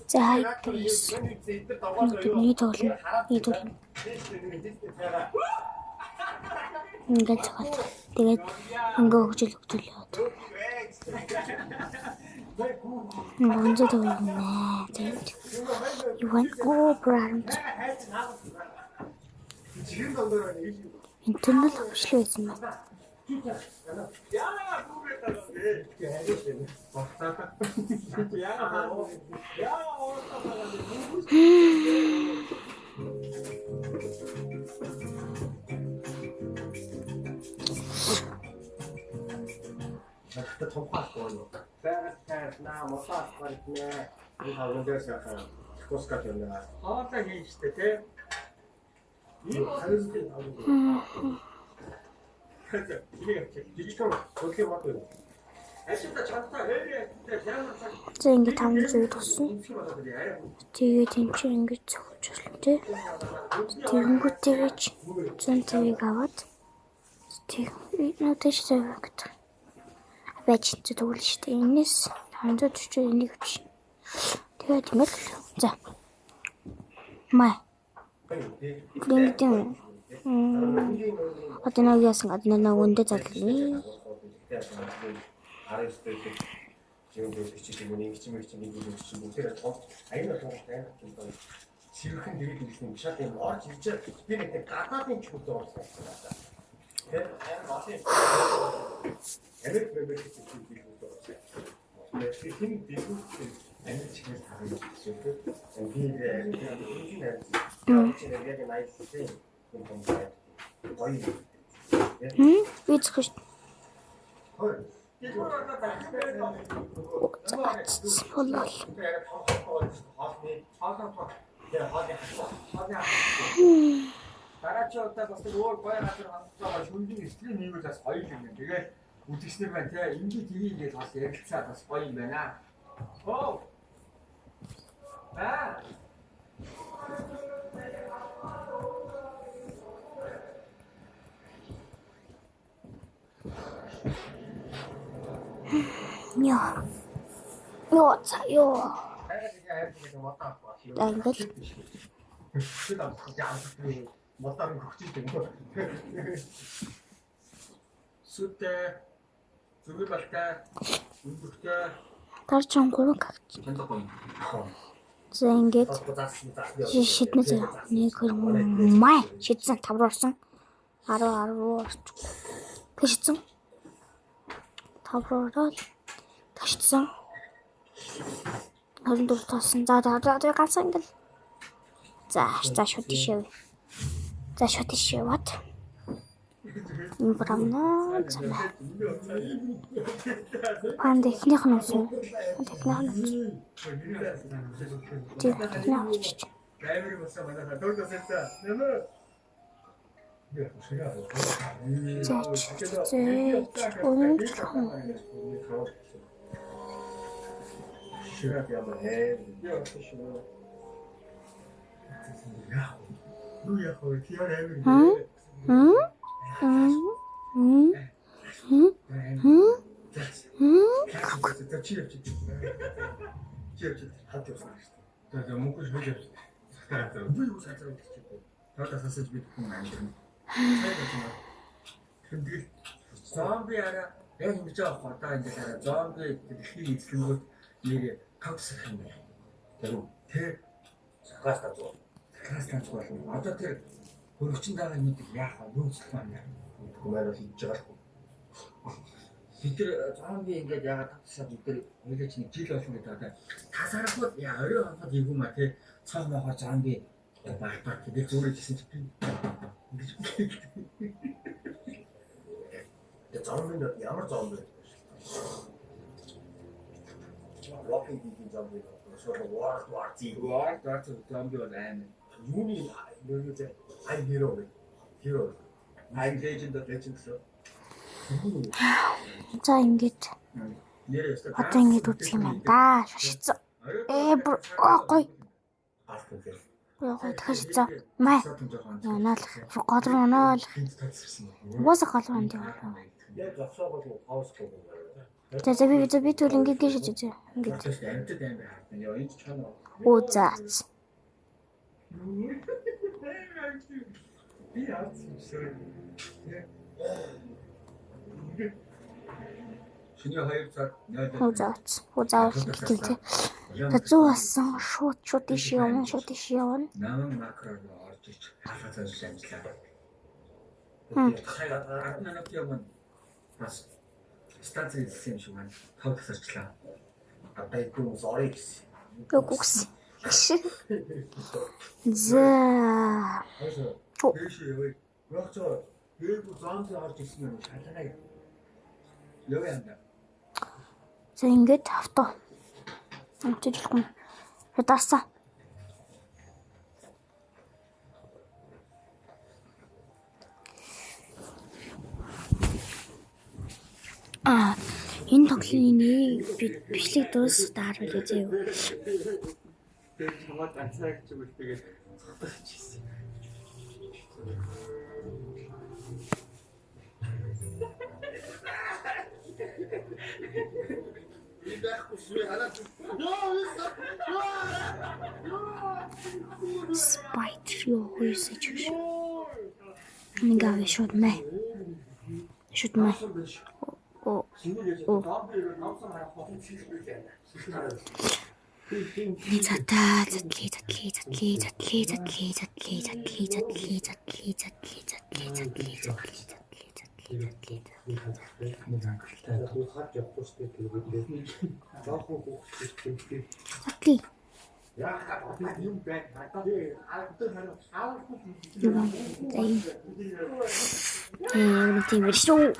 За хайприс. Нийт болно. Ингээд цахал. Тэгээд ингээ хөгжил яваад. Монзо тавина. Тэгээд юухан бранд. Интернет хөгжил байсан байна. За ингээд 5 зүйл туссан. Тэгээд энэ чинь ингээд цогцолтой тий. Тэгэнгүүтээс 100 цавыг аваад тэг нотэж тавьдаг. Бач ч тэгвэл шүү дээ. Энэс 540 энийг авчих. Тэгээд ингээд за. Май. Линкдин. 어떤 학교에서 나는 원대 자들이 지금 그 지금은 기침을 못해라 더 아니면 더 지금 큰 일이 있으면 시작되면 진짜 특별히 때 까다로운 축도 없어. Вицхуш. Полол. Дараачийн удаа бас өөр гоё газар хандчихгаа шүнжин стилийн нийгүүл бас гоё юм байна. Тэгээд үзэгчнэр байна те ингээд тийгээд бас ярилцаад бас гоё юм байна. Оо. 요. англ 못다는 걱정이 되는 거. 숫대, 두개밖에, 운동대. тарчин 3 각지. За ингээд шиднэ заяа. 1 2 май шидсэн 5 руу орсон. 10 руу орчих. Тэшсэн. 5 руу ороод ташсан. 24 тоосон. За ганцхан ингээд. За шууд тийшээ. За шууд тийшээ яваад. Имбрамна. Панд ихнийх нь уусаа. Зомби арай яг ингэж байгаа одоо ингэж арай зомби дэлхийг эзлэнгүүт нэг токсик юм байна. Тэр сахаас тацуу. Одоо тэр хөрөгчин дагаа мэдээ яах вэ? Юу зүйл маань хүмүүс хийж байгаа. Бид зомби ингэж яагаад токсик бид нэг чинь жил болсон гэдэг одоо тасархууд яа орой хонход ийгүү маа тий цаан байхаар зомби багтаа гэдэг зүгээр гэсэн чинь зомбинд ямар зомби walking in зомби сорт war зомби байна. Юуны нэртэй I hero I legend so. За ингээд одоо ингээд үзэх юм байна да. Шашицсан. Гой. Гой тахшицсан. Май. Янаал. Годроо наал. Уусах голроо энэ. Яг завсаа бол хаус гэдэг. За би түр ингээд гэж шиж. Ингээд. Тэст амтд аим хаа. Яа энэ ч чанаа. Оо заац. Би яац юм шиг. Шинэ 2 цаг Оо заац. Оо заавал гэдэг те. Тацуу болсон. Шууд тийш явна. намын макроор орж ич хаалга цаас амжлаа. Нэг юм бас станцын хэлсэн юм шиг байна. Тав тасарчлаа. Одоо хүмүүс орё гэсэн. Гүгс. За. Дэш яваа. Яг ч хэрэг зомби орж ирсэн юм шалгана. Яваа юм да. За ингээд авто. Амжилтгүй. Даасан. Энэ тоглолтын бичлэг дуусах харуулъя зөө. Тэр чамд анцаарч юм уу тэгээд цогтолчихсэн. Спайдер юу хөөсөж гэж. Ингээ шууд мэ. Оо. Окей. Юм байна. Everything was so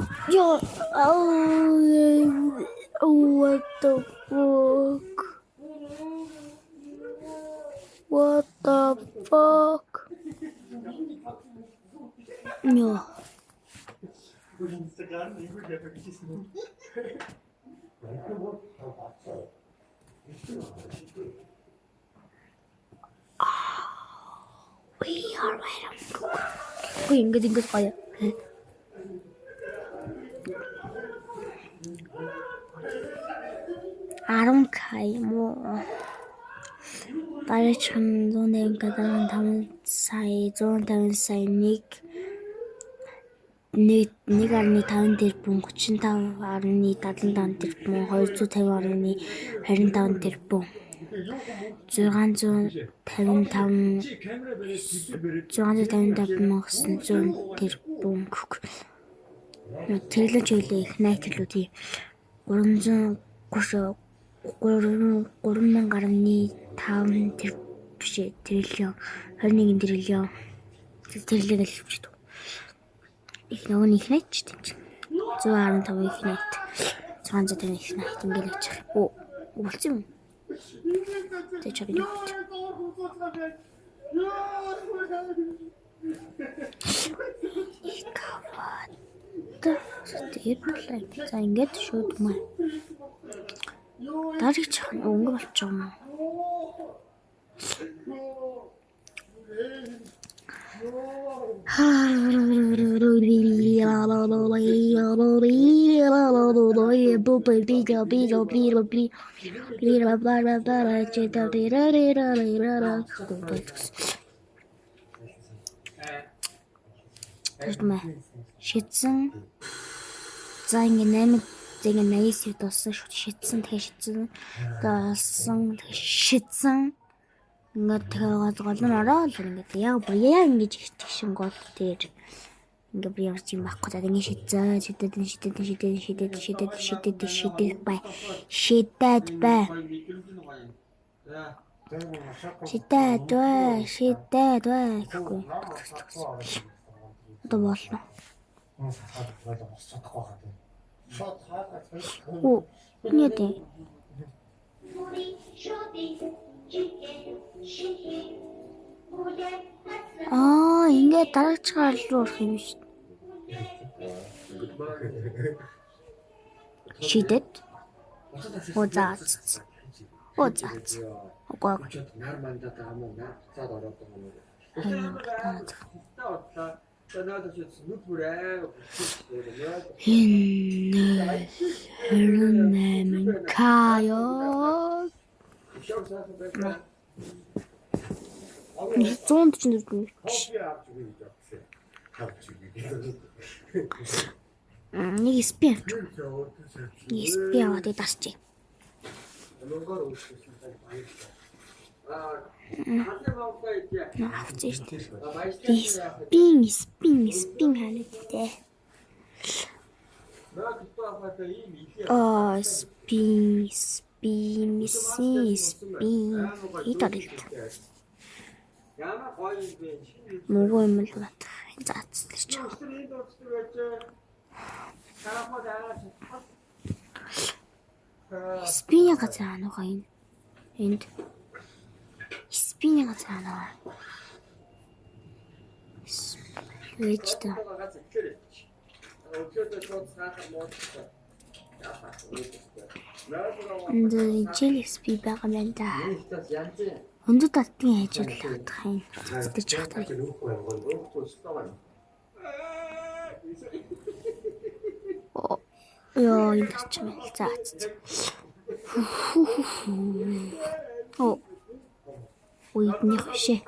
what the fuck? What the fuck? No. We are right. Ingat kaya. Arong kaya mo. Tayo chan zon na yung katalang tamang say zon tamang say нэг арны 5 тэрбум 35 арны 75 тэрбум 250 арны 25 тэрбум 655,900 тэрбум тэглэж үлээ их найтлуу тий 300 3,000,5 триллион 21 триллион тэрлэг хэлчихв. Их нөгөө их найт ч тийм чинь 115 их найт 650 их найт ингээл ячих. Оо үлцэн юм. Тэ чаг юм. За ингээд шууд маа. Дарыг чахан өнгө болчих юм. Шидсэн. За ингэ 8 тоосон шидсэн тэгээ шидсэн. Гаасан шидсэн. Ингээд гол нь ороод ингээд яг ингэж ихтгэшин гол дээр ингээд би явж юм байхгүй. За ингэ шидээд бай. Шидээд бай. Гэхгүй. Одоо болно. Оо, нет. Ингээд дараагчаар руу орох юм шүү. Шидэт. Озаац. Окей. Нар мандаа таамаа цаад ороод байгаа юм. Энэ 28 каё. 144 нэг спи авч. Нэг спи аваад идасчих. Авчих шүү дээ. Спин ханаатай. Спин. Идэлт. Яна гоё юм бэ? Муу юм л бат. Заацлаач. Спин газар анаа юм. Энд спин газар анаа. Вэжтэй. Энд ижил спи байгаа юм да. Өндөр татгийн ажиллах юм. Цэцэж хатаа. Яа, энэ ч юм заац. Уйдны хөшөө.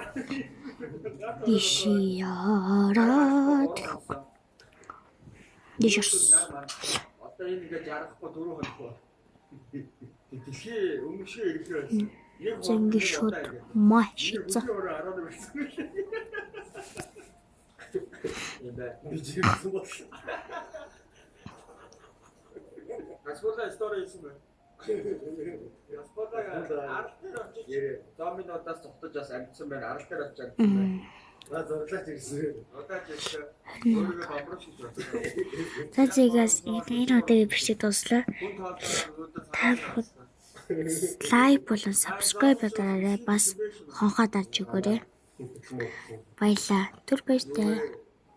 Ишиараад. Дишс. Одоо энэ ингээд жаргахгүй 4 хоног. Дэлхий өмнө шиг ирэхээр Зэнги шууд маашица. Асуулаа стори хийсэн байна. Асуулаа арал дээр очиж доминодоос цогтож бас амжсан байна. Арал дээр очиж амжсан байна. Зоглаач ирсэн. Одоо ч өөрийгөө бамбар шиг байна. За зэгээс энэ удаагийн бичиг дуслаа. Лайк болон subscribe дараарай бас хонхоо дарж өгөөрэй. Баярлалаа. Түр баяртай.